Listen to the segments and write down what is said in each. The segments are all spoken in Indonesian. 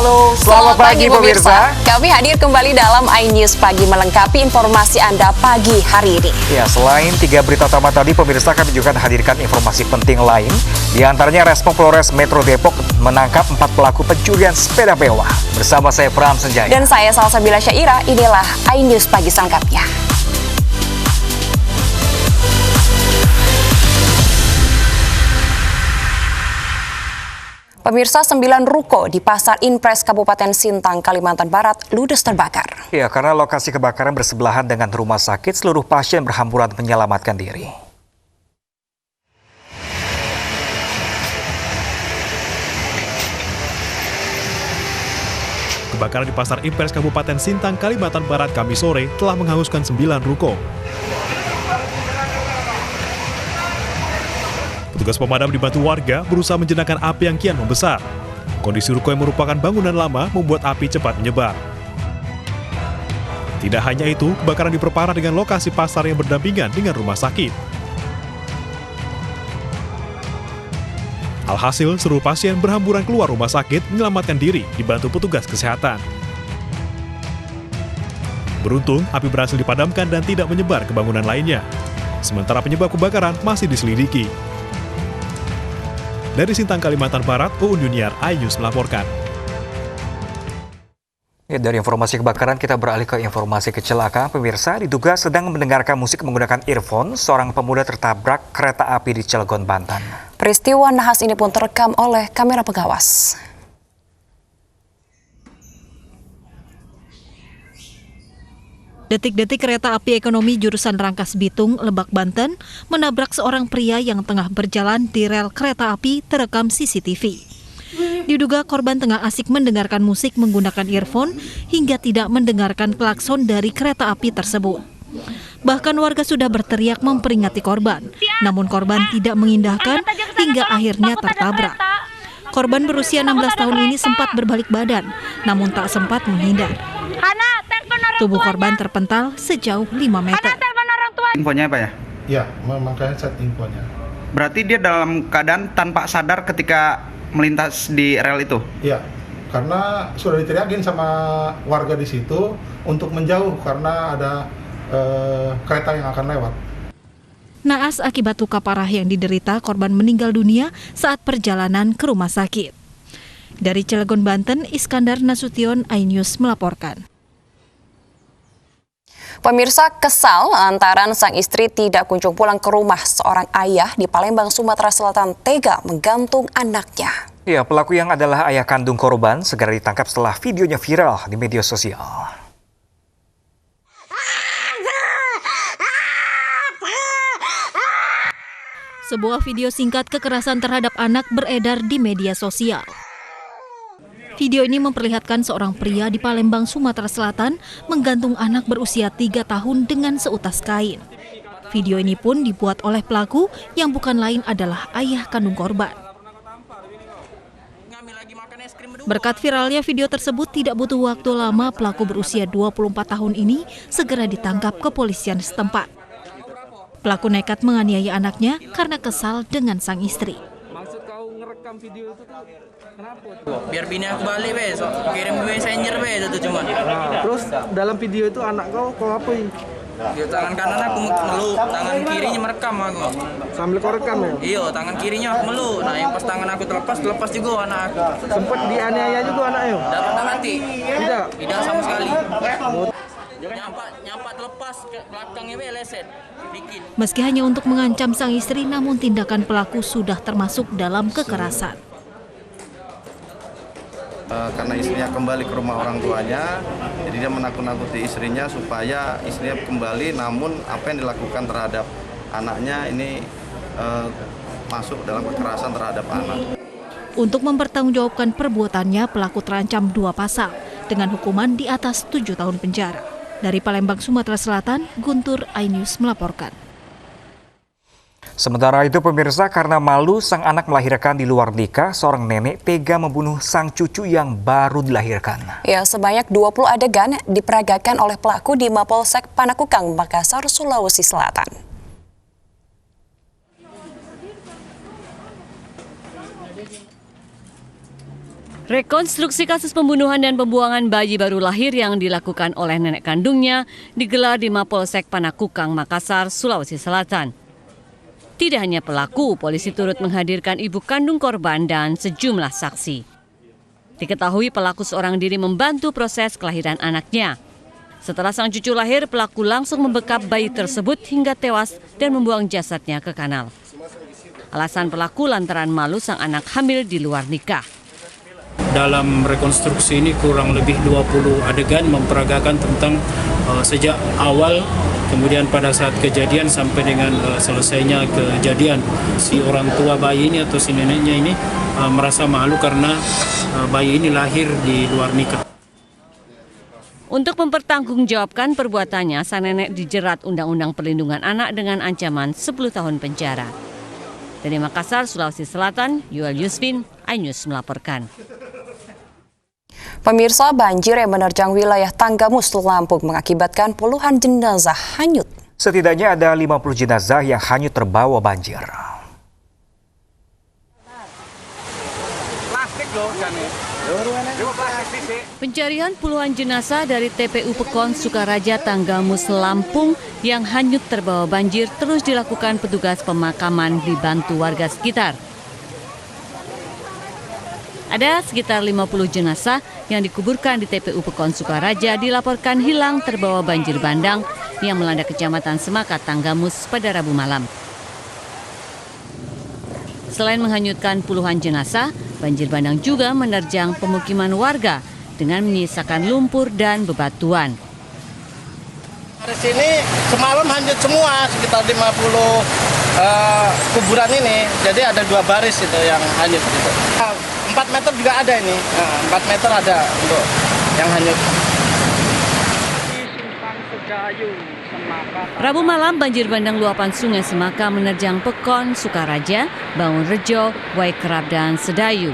Halo, selamat pagi pemirsa. Kami hadir kembali dalam iNews Pagi melengkapi informasi Anda pagi hari ini. Ya, selain 3 berita utama tadi, pemirsa kami juga hadirkan informasi penting lain. Di antaranya Respon Polres Metro Depok menangkap 4 pelaku pencurian sepeda mewah. Bersama saya Pram Senjaya. Dan saya Salsabila Syaira, inilah iNews Pagi selengkapnya. Pemirsa, 9 ruko di Pasar Impres Kabupaten Sintang, Kalimantan Barat ludes terbakar. Ya, karena lokasi kebakaran bersebelahan dengan rumah sakit, seluruh pasien berhamburan menyelamatkan diri. Kebakaran di Pasar Impres Kabupaten Sintang, Kalimantan Barat Kamis sore telah menghanguskan 9 ruko. Petugas pemadam dibantu warga berusaha menjinakkan api yang kian membesar. Kondisi ruko yang merupakan bangunan lama membuat api cepat menyebar. Tidak hanya itu, kebakaran diperparah dengan lokasi pasar yang berdampingan dengan rumah sakit. Alhasil, seluruh pasien berhamburan keluar rumah sakit menyelamatkan diri dibantu petugas kesehatan. Beruntung, api berhasil dipadamkan dan tidak menyebar ke bangunan lainnya. Sementara penyebab kebakaran masih diselidiki. Dari Sintang, Kalimantan Barat, Uun Yuniar, iNews melaporkan. Ya, dari informasi kebakaran kita beralih ke informasi kecelakaan. Pemirsa, diduga sedang mendengarkan musik menggunakan earphone, seorang pemuda tertabrak kereta api di Cilegon, Banten. Peristiwa nahas ini pun terekam oleh kamera pengawas. Detik-detik kereta api ekonomi jurusan Rangkas Bitung, Lebak, Banten menabrak seorang pria yang tengah berjalan di rel kereta api terekam CCTV. Diduga korban tengah asik mendengarkan musik menggunakan earphone hingga tidak mendengarkan klakson dari kereta api tersebut. Bahkan warga sudah berteriak memperingati korban, namun korban tidak mengindahkan hingga akhirnya tertabrak. Korban berusia 16 tahun ini sempat berbalik badan, namun tak sempat menghindar. Tubuh korban terpental sejauh 5 meter. Infonya apa ya? Ya, makanya set infonya. Berarti dia dalam keadaan tanpa sadar ketika melintas di rel itu? Iya, karena sudah diteriakin sama warga di situ untuk menjauh karena ada kereta yang akan lewat. Naas akibat luka parah yang diderita, korban meninggal dunia saat perjalanan ke rumah sakit. Dari Cilegon, Banten, Iskandar Nasution, iNews melaporkan. Pemirsa, kesal lantaran sang istri tidak kunjung pulang ke rumah. Seorang ayah di Palembang, Sumatera Selatan tega menggantung anaknya. Ya, pelaku yang adalah ayah kandung korban segera ditangkap setelah videonya viral di media sosial. Sebuah video singkat kekerasan terhadap anak beredar di media sosial. Video ini memperlihatkan seorang pria di Palembang, Sumatera Selatan menggantung anak berusia 3 tahun dengan seutas kain. Video ini pun dibuat oleh pelaku yang bukan lain adalah ayah kandung korban. Berkat viralnya video tersebut, tidak butuh waktu lama pelaku berusia 24 tahun ini segera ditangkap kepolisian setempat. Pelaku nekat menganiaya anaknya karena kesal dengan sang istri. Maksud kau ngerekam video itu tuh kenapa? Biar bini aku balik besok, kirim gue messenger besok tuh cuman. Terus dalam video itu anak kau apain? Di tangan kanan aku meluk, tangan kirinya merekam aku. Sambil kau rekam ya? Iya, tangan kirinya aku meluk. Nah, yang pas tangan aku terlepas juga anak aku. Sempat dianiaya juga anaknya? Dapat mati? Tidak? Tidak sama sekali. Nyampak terlepas ke belakangnya leset. Dikit. Meski hanya untuk mengancam sang istri, namun tindakan pelaku sudah termasuk dalam kekerasan. Karena istrinya kembali ke rumah orang tuanya, jadi dia menakut-nakuti istrinya supaya istrinya kembali, namun apa yang dilakukan terhadap anaknya ini masuk dalam kekerasan terhadap anak. Untuk mempertanggungjawabkan perbuatannya, pelaku terancam 2 pasal dengan hukuman di atas 7 tahun penjara. Dari Palembang, Sumatera Selatan, Guntur, iNews melaporkan. Sementara itu pemirsa, karena malu sang anak melahirkan di luar nikah, seorang nenek tega membunuh sang cucu yang baru dilahirkan. Ya, sebanyak 20 adegan diperagakan oleh pelaku di Mapolsek Panakukang, Makassar, Sulawesi Selatan. Rekonstruksi kasus pembunuhan dan pembuangan bayi baru lahir yang dilakukan oleh nenek kandungnya digelar di Mapolsek Panakukang, Makassar, Sulawesi Selatan. Tidak hanya pelaku, polisi turut menghadirkan ibu kandung korban dan sejumlah saksi. Diketahui pelaku seorang diri membantu proses kelahiran anaknya. Setelah sang cucu lahir, pelaku langsung membekap bayi tersebut hingga tewas dan membuang jasadnya ke kanal. Alasan pelaku lantaran malu sang anak hamil di luar nikah. Dalam rekonstruksi ini kurang lebih 20 adegan memperagakan tentang sejak awal, kemudian pada saat kejadian sampai dengan selesainya kejadian. Si orang tua bayi ini atau si neneknya ini merasa malu karena bayi ini lahir di luar nikah. Untuk mempertanggungjawabkan perbuatannya, sang nenek dijerat Undang-Undang Perlindungan Anak dengan ancaman 10 tahun penjara. Dari Makassar, Sulawesi Selatan, Yuel Yusfin, iNews melaporkan. Pemirsa, banjir yang menerjang wilayah Tanggamus, Lampung mengakibatkan puluhan jenazah hanyut. Setidaknya ada 50 jenazah yang hanyut terbawa banjir. Pencarian puluhan jenazah dari TPU Pekon Sukaraja, Tanggamus, Lampung yang hanyut terbawa banjir terus dilakukan petugas pemakaman dibantu warga sekitar. Ada sekitar 50 jenazah yang dikuburkan di TPU Pekon Sukaraja dilaporkan hilang terbawa banjir bandang yang melanda Kecamatan Semaka, Tanggamus pada Rabu malam. Selain menghanyutkan puluhan jenazah, banjir bandang juga menerjang pemukiman warga dengan menyisakan lumpur dan bebatuan. Di sini semalam hanyut semua, sekitar 50 kuburan ini. Jadi ada 2 baris itu yang hanyut gitu. 4 meter juga ada ini, 4 meter ada untuk yang hanyut. Rabu malam banjir bandang luapan sungai Semaka menerjang Pekon, Sukaraja, Bangunrejo, Waikerap, dan Sedayu.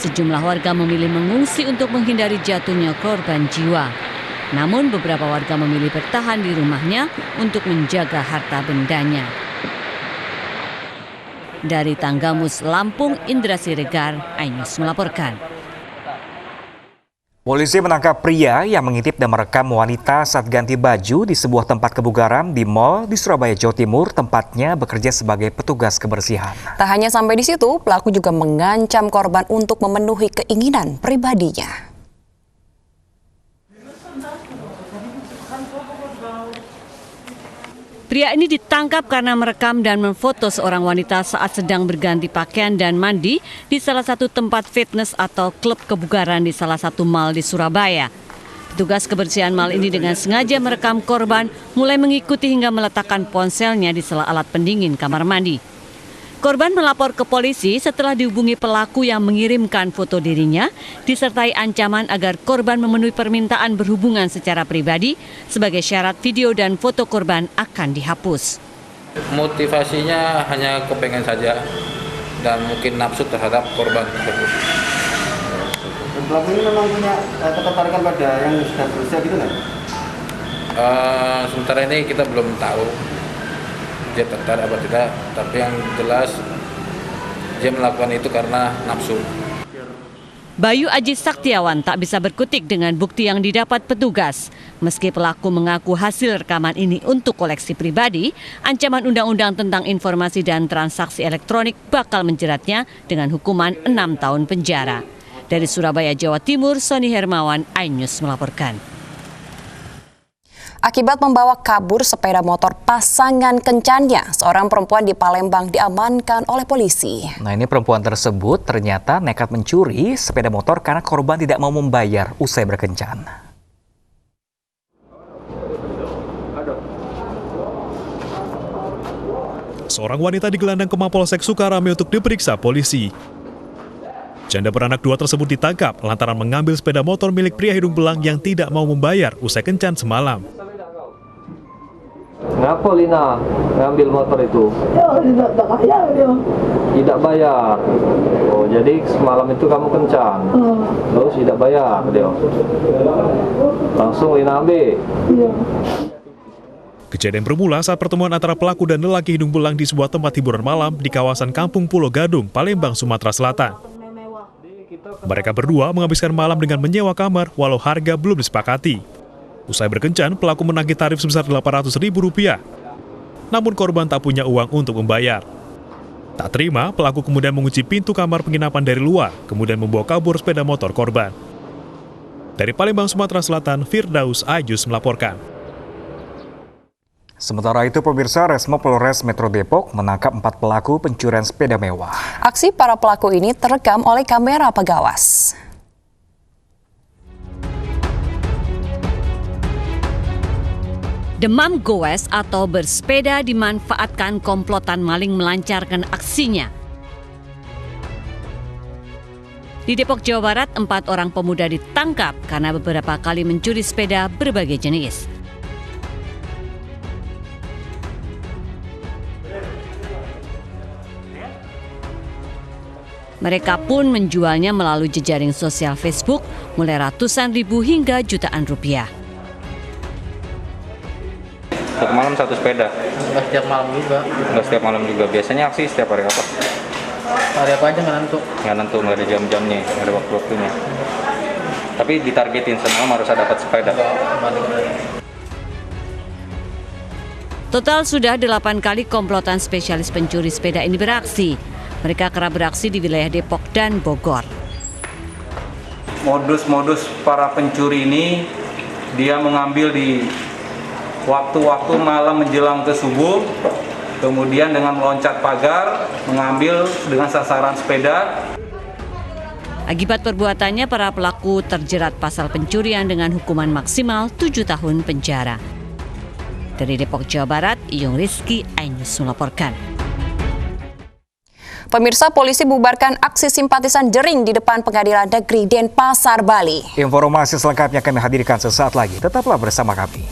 Sejumlah warga memilih mengungsi untuk menghindari jatuhnya korban jiwa. Namun beberapa warga memilih bertahan di rumahnya untuk menjaga harta bendanya. Dari Tanggamus, Lampung, Indra Siregar, iNews melaporkan. Polisi menangkap pria yang mengintip dan merekam wanita saat ganti baju di sebuah tempat kebugaran di mal di Surabaya, Jawa Timur, tempatnya bekerja sebagai petugas kebersihan. Tak hanya sampai di situ, pelaku juga mengancam korban untuk memenuhi keinginan pribadinya. Pria ini ditangkap karena merekam dan memfoto seorang wanita saat sedang berganti pakaian dan mandi di salah satu tempat fitness atau klub kebugaran di salah satu mal di Surabaya. Petugas kebersihan mal ini dengan sengaja merekam korban mulai mengikuti hingga meletakkan ponselnya di sela alat pendingin kamar mandi. Korban melapor ke polisi setelah dihubungi pelaku yang mengirimkan foto dirinya, disertai ancaman agar korban memenuhi permintaan berhubungan secara pribadi sebagai syarat video dan foto korban akan dihapus. Motivasinya hanya kepengen saja dan mungkin nafsu terhadap korban tersebut. Pelaku ini memang punya ketertarikan pada yang sudah berusia gitu nggak? Sementara ini kita belum tahu dia tertarik apa tidak, tapi yang jelas dia melakukan itu karena nafsu. Bayu Aji Saktiawan tak bisa berkutik dengan bukti yang didapat petugas. Meski pelaku mengaku hasil rekaman ini untuk koleksi pribadi, ancaman undang-undang tentang informasi dan transaksi elektronik bakal menjeratnya dengan hukuman 6 tahun penjara. Dari Surabaya, Jawa Timur, Sony Hermawan, iNews melaporkan. Akibat membawa kabur sepeda motor pasangan kencannya, seorang perempuan di Palembang diamankan oleh polisi. Nah, ini perempuan tersebut ternyata nekat mencuri sepeda motor karena korban tidak mau membayar usai berkencan. Seorang wanita digelandang ke Mapolsek Sukarame untuk diperiksa polisi. Janda beranak 2 tersebut ditangkap lantaran mengambil sepeda motor milik pria hidung belang yang tidak mau membayar usai kencan semalam. Ngapa Lina ngambil motor itu? Ya, tidak bayar dia. Tidak bayar. Oh, jadi semalam itu kamu kencan. Terus tidak bayar dia. Langsung Lina ambil. Iya. Kejadian bermula saat pertemuan antara pelaku dan lelaki hidung belang di sebuah tempat hiburan malam di kawasan Kampung Pulau Gadung, Palembang, Sumatera Selatan. Mereka berdua menghabiskan malam dengan menyewa kamar walau harga belum disepakati. Usai berkencan, pelaku menagih tarif sebesar Rp800.000. Namun korban tak punya uang untuk membayar. Tak terima, pelaku kemudian mengunci pintu kamar penginapan dari luar, kemudian membawa kabur sepeda motor korban. Dari Palembang, Sumatera Selatan, Firdaus Ajus melaporkan. Sementara itu, pemirsa, Resmo Polres Metro Depok menangkap 4 pelaku pencurian sepeda mewah. Aksi para pelaku ini terekam oleh kamera pengawas. Demam goes atau bersepeda dimanfaatkan komplotan maling melancarkan aksinya. Di Depok, Jawa Barat, 4 orang pemuda ditangkap karena beberapa kali mencuri sepeda berbagai jenis. Mereka pun menjualnya melalui jejaring sosial Facebook mulai ratusan ribu hingga jutaan rupiah. Satu malam satu sepeda? Nggak setiap malam juga. Nggak setiap malam juga. Biasanya aksi setiap hari apa? Hari apa aja nggak nentu. Nggak nentu, nggak ada jam-jamnya, nggak ada waktu-waktunya. Tapi ditargetin semalam harus dapat sepeda. Total sudah 8 kali komplotan spesialis pencuri sepeda ini beraksi. Mereka kerap beraksi di wilayah Depok dan Bogor. Modus-modus para pencuri ini, dia mengambil di waktu-waktu malam menjelang ke subuh, kemudian dengan meloncat pagar, mengambil dengan sasaran sepeda. Akibat perbuatannya, para pelaku terjerat pasal pencurian dengan hukuman maksimal 7 tahun penjara. Dari Depok, Jawa Barat, Iyung Rizky, iNews melaporkan. Pemirsa, polisi bubarkan aksi simpatisan jering di depan Pengadilan Negeri Denpasar, Bali. Informasi selengkapnya kami hadirkan sesaat lagi. Tetaplah bersama kami.